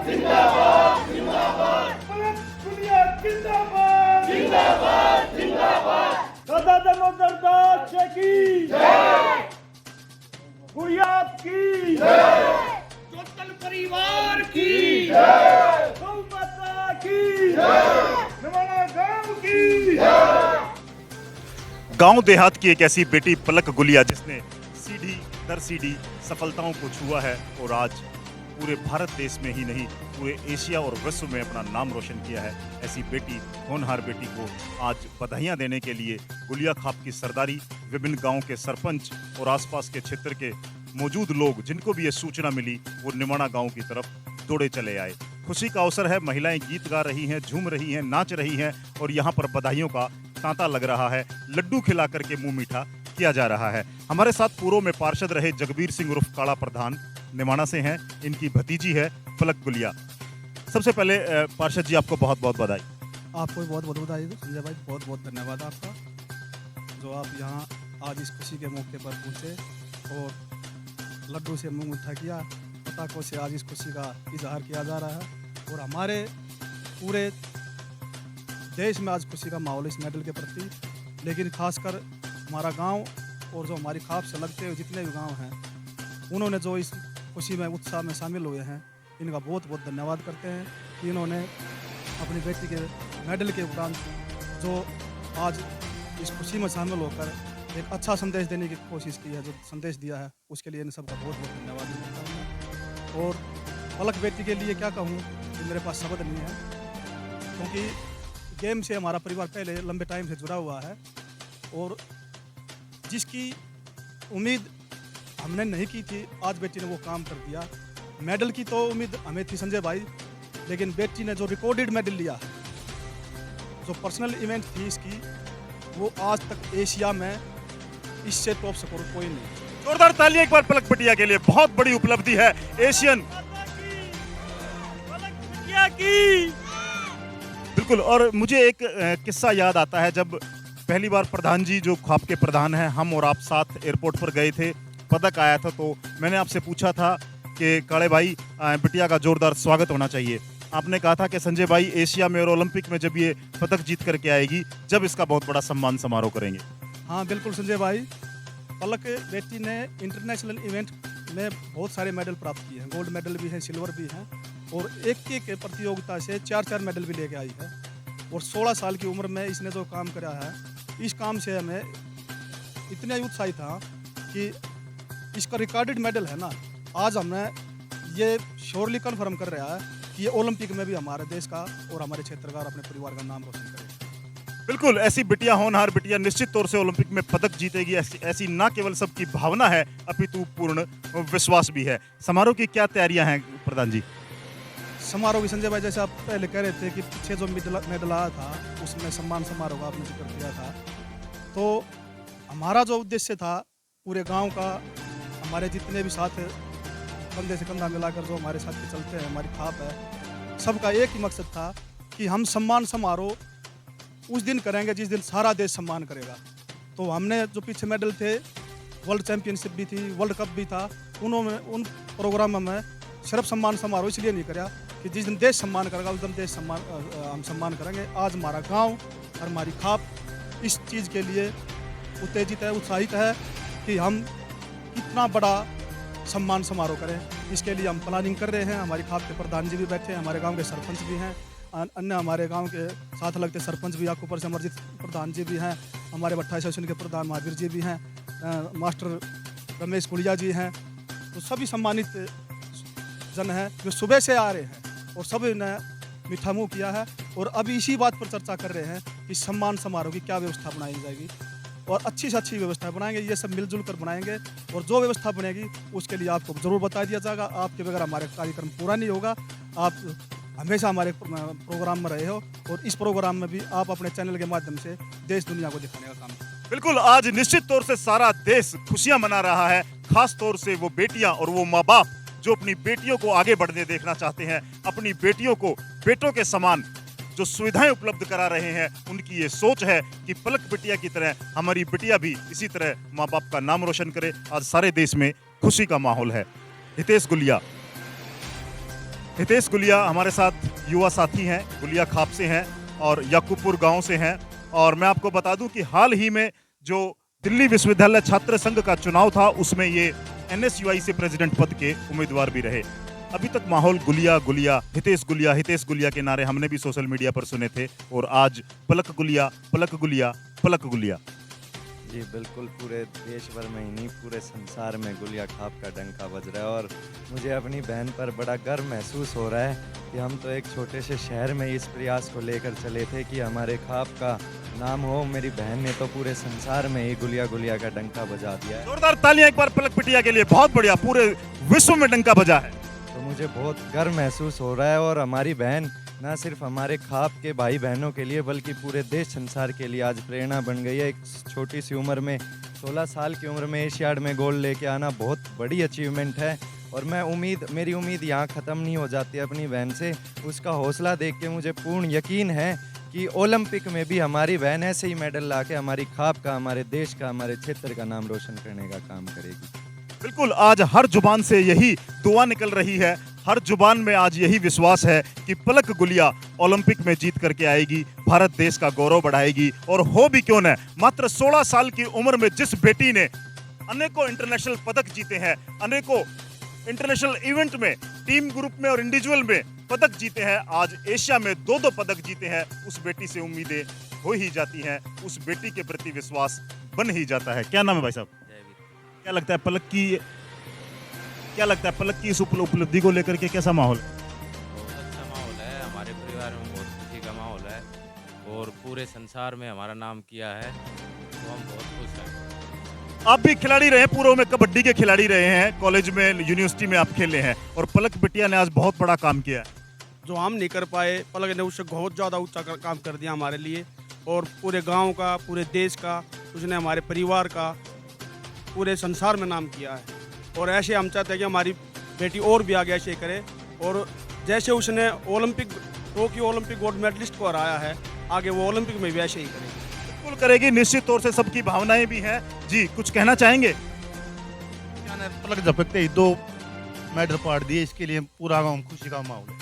जिंदाबाद जिंदाबाद पलक गुलिया जिंदाबाद जिंदाबाद जिंदाबाद दादा दामोदर दास की जय गुड़िया की जय जोतल परिवार की जय गौ माता की जय निवाड़ा गांव की जय। गांव देहात की एक ऐसी बेटी पलक गुलिया जिसने सीढ़ी दर सीढ़ी सफलताओं को छुआ है और आज पूरे भारत देश में ही नहीं पूरे एशिया और विश्व में अपना नाम रोशन किया है। ऐसी बेटी होनहार बेटी को आज बधाइयां देने के लिए गुलिया खाप की सरदारी, विभिन्न गांव के सरपंच और आसपास के क्षेत्र के मौजूद लोग जिनको भी ये सूचना मिली वो निमाणा गांव की तरफ दौड़े चले आए। खुशी का अवसर है, महिलाएं गीत गा रही हैं, झूम रही हैं, नाच रही हैं और यहाँ पर बधाइयों का तांता लग रहा है, लड्डू खिला करके मुंह मीठा किया जा रहा है। हमारे साथ पूर्व में पार्षद रहे जगबीर सिंह उर्फ काला प्रधान निमाणा से हैं, इनकी भतीजी है पलक गुलिया। सबसे पहले पार्षद जी आपको बहुत बहुत बधाई। आपको बहुत बहुत बधाई संजय भाई, बहुत बहुत धन्यवाद आपका जो आप यहाँ आज इस खुशी के मौके पर पहुँचे और लड्डू से मुंह मीठा किया, पटाखों से आज इस खुशी का इजहार किया जा रहा है और हमारे पूरे देश में आज खुशी का माहौल इस मेडल के प्रति। लेकिन खासकर हमारा गांव और जो हमारी खाप से लगते हुए जितने भी गांव हैं उन्होंने जो इस खुशी में उत्साह में शामिल हुए हैं, इनका बहुत बहुत धन्यवाद करते हैं कि इन्होंने अपनी बेटी के मेडल के उपरांत जो आज इस खुशी में शामिल होकर एक अच्छा संदेश देने की कोशिश की है, जो संदेश दिया है उसके लिए इन सबका बहुत बहुत धन्यवाद करता हूँ। और पलक बेटी के लिए क्या कहूँ कि मेरे पास शब्द नहीं है, क्योंकि गेम से हमारा परिवार पहले लंबे टाइम से जुड़ा हुआ है और जिसकी उम्मीद हमने नहीं की थी आज बेटी ने वो काम कर दिया। मेडल की तो उम्मीद हमें थी संजय भाई, लेकिन बेटी ने जो रिकॉर्डेड मेडल लिया, जो पर्सनल इवेंट थी इसकी, वो आज तक एशिया में इससे टॉप स्कोर कोई नहीं। जोरदार तालियां एक बार पलक बिटिया के लिए, बहुत बड़ी उपलब्धि है एशियन की। बिल्कुल। और मुझे एक किस्सा याद आता है, जब पहली बार प्रधान जी जो खाप के प्रधान हैं, हम और आप साथ एयरपोर्ट पर गए थे, पदक आया था, तो मैंने आपसे पूछा था कि काले भाई बिटिया का जोरदार स्वागत होना चाहिए। आपने कहा था कि संजय भाई एशिया में और ओलंपिक में जब ये पदक जीत करके आएगी जब इसका बहुत बड़ा सम्मान समारोह करेंगे। हाँ बिल्कुल संजय भाई, पलक बेटी ने इंटरनेशनल इवेंट में बहुत सारे मेडल प्राप्त किए हैं, गोल्ड मेडल भी हैं, सिल्वर भी हैं और एक एक प्रतियोगिता से 4-4 मेडल भी लेके आई है। और 16 साल की उम्र में इसने जो काम करा है, इस काम से हमें इतने उत्साहित था कि इसका रिकॉर्डेड मेडल है ना, आज हमने ये श्योरली कन्फर्म कर रहा है कि ये ओलंपिक में भी हमारे देश का और हमारे क्षेत्र का और अपने परिवार का नाम रोशन करेगा। बिल्कुल, ऐसी बिटिया, होनहार बिटिया निश्चित तौर से ओलंपिक में पदक जीतेगी। ऐसी ना केवल सबकी भावना है अपितु पूर्ण विश्वास भी है। समारोह की क्या तैयारियां हैं प्रधान जी? समारोह की संजय भाई, जैसे आप पहले कह रहे थे कि पीछे जो मेडल आया था उसमें सम्मान समारोह का आपने जिक्र किया था, तो हमारा जो उद्देश्य था पूरे गांव का, हमारे जितने भी साथ कंधे से कंधा मिलाकर जो हमारे साथ चलते हैं, हमारी खाप है, सबका एक ही मकसद था कि हम सम्मान समारोह उस दिन करेंगे जिस दिन सारा देश सम्मान करेगा। तो हमने जो पीछे मेडल थे, वर्ल्ड चैंपियनशिप भी थी, वर्ल्ड कप भी था, उन प्रोग्रामों में सिर्फ सम्मान समारोह इसलिए नहीं कराया कि जिस दिन देश सम्मान करेगा उस दिन देश हम सम्मान करेंगे। आज हमारा गांव और हमारी खाप इस चीज़ के लिए उत्तेजित है, उत्साहित है कि हम कितना बड़ा सम्मान समारोह करें। इसके लिए हम प्लानिंग कर रहे हैं। हमारी खाप के प्रधान जी भी बैठे हैं, हमारे गांव के सरपंच भी हैं, अन्य हमारे गांव के साथ लगते सरपंच भी, आपको ऊपर से अमरजीत प्रधान जी भी हैं, हमारे भट्टा सेशन के प्रधान महावीर जी भी हैं, मास्टर रमेश गुड़िया जी हैं, तो सभी सम्मानित जन हैं जो सुबह से आ रहे हैं और सभी ने मीठा मुँह किया है और अभी इसी बात पर चर्चा कर रहे हैं कि सम्मान समारोह की क्या व्यवस्था बनाई जाएगी और अच्छी से अच्छी व्यवस्था बनाएंगे। ये सब मिलजुल कर बनाएंगे और जो व्यवस्था बनेगी उसके लिए आपको ज़रूर बता दिया जाएगा। आपके बगैर हमारे कार्यक्रम पूरा नहीं होगा। आप हमेशा हमारे प्रोग्राम में रहे हो और इस प्रोग्राम में भी आप अपने चैनल के माध्यम से देश दुनिया को दिखाने का काम। बिल्कुल, आज निश्चित तौर से सारा देश खुशियां मना रहा है, खास तौर से वो बेटियां और वो माँ बाप जो अपनी बेटियों को आगे बढ़ने देखना चाहते हैं, अपनी बेटियों को बेटों के समान जो सुविधाएं उपलब्ध करा रहे हैं। उनकी ये सोच है कि पलक बिटिया की तरह हमारी बिटिया भी इसी तरह माँ बाप का नाम रोशन करे। आज सारे देश में खुशी का माहौल है। हितेश गुलिया। हितेश गुलिया हमारे साथ युवा साथी हैं, गुलिया खाप से हैं और याकूबपुर गांव से हैं। और मैं आपको बता दूं कि हाल ही में जो दिल्ली विश्वविद्यालय छात्र संघ का चुनाव था उसमें ये NSUI से प्रेसिडेंट पद के उम्मीदवार भी रहे। अभी तक माहौल गुलिया गुलिया, हितेश गुलिया के नारे हमने भी सोशल मीडिया पर सुने थे और आज पलक गुलिया, पलक गुलिया, पलक गुलिया। जी बिल्कुल, पूरे देश भर में ही नहीं पूरे संसार में गुलिया खाप का डंका बज रहा है। और मुझे अपनी बहन पर बड़ा गर्व महसूस हो रहा है कि हम तो एक छोटे से शहर में इस प्रयास को लेकर चले थे कि हमारे खाप का नाम हो। मेरी बहन ने तो पूरे संसार में ही गुलिया गुलिया का डंका बजा दिया है। जोरदार तालियां एक बार पलक बिटिया के लिए, बहुत बढ़िया, पूरे विश्व में डंका बजा है। तो मुझे बहुत गर्व महसूस हो रहा है और हमारी बहन ना सिर्फ हमारे खाप के भाई बहनों के लिए बल्कि पूरे देश संसार के लिए आज प्रेरणा बन गई है। एक छोटी सी उम्र में 16 साल की उम्र में एशियाड में गोल्ड लेके आना बहुत बड़ी अचीवमेंट है। और मेरी उम्मीद यहाँ ख़त्म नहीं हो जाती अपनी बहन से। उसका हौसला देख के मुझे पूर्ण यकीन है कि ओलंपिक में भी हमारी बहन ऐसे ही मेडल ला के हमारी खाप का, हमारे देश का, हमारे क्षेत्र का नाम रोशन करने का काम करेगी। बिल्कुल, आज हर जुबान से यही दुआ निकल रही है, हर जुबान में आज यही विश्वास है कि पलक गुलिया ओलंपिक में जीत करके आएगी, भारत देश का गौरव बढ़ाएगी। और हो भी क्यों न, मात्र 16 साल की उम्र में जिस बेटी ने अनेकों इंटरनेशनल पदक जीते हैं, अनेकों इंटरनेशनल इवेंट में, टीम ग्रुप में और इंडिविजुअल में पदक जीते हैं, आज एशिया में 2-2 पदक जीते हैं, उस बेटी से उम्मीदें हो ही जाती हैं, उस बेटी के प्रति विश्वास बन ही जाता है। क्या नाम है भाई साहब? क्या लगता है पलक की इस उपलब्धि को लेकर के कैसा माहौल है? बहुत अच्छा माहौल है, हमारे परिवार में बहुत खुशी का माहौल है और पूरे संसार में हमारा नाम किया है, तो हम बहुत खुश हैं। आप भी खिलाड़ी रहे, पूर्व में कबड्डी के खिलाड़ी रहे हैं, कॉलेज में, यूनिवर्सिटी में आप खेले हैं और पलक बिटिया ने आज बहुत बड़ा काम किया है। जो हम नहीं कर पाए, पलक ने उससे बहुत ज़्यादा ऊंचा काम कर दिया हमारे लिए। और पूरे गांव का, पूरे देश का, उसने हमारे परिवार का, पूरे संसार में नाम किया है। और ऐसे हम चाहते हैं कि हमारी बेटी और भी आगे ऐसे करे। और जैसे उसने टोक्यो ओलंपिक गोल्ड मेडलिस्ट को हराया है, आगे वो ओलंपिक में भी ऐसे ही करेगी। बिल्कुल करेगी, निश्चित तौर से सबकी भावनाएं भी हैं। जी, कुछ कहना चाहेंगे? पलक झपकते ही 2 मेडल पाड़ दिए, इसके लिए पूरा गाँव खुशी का माहौल है।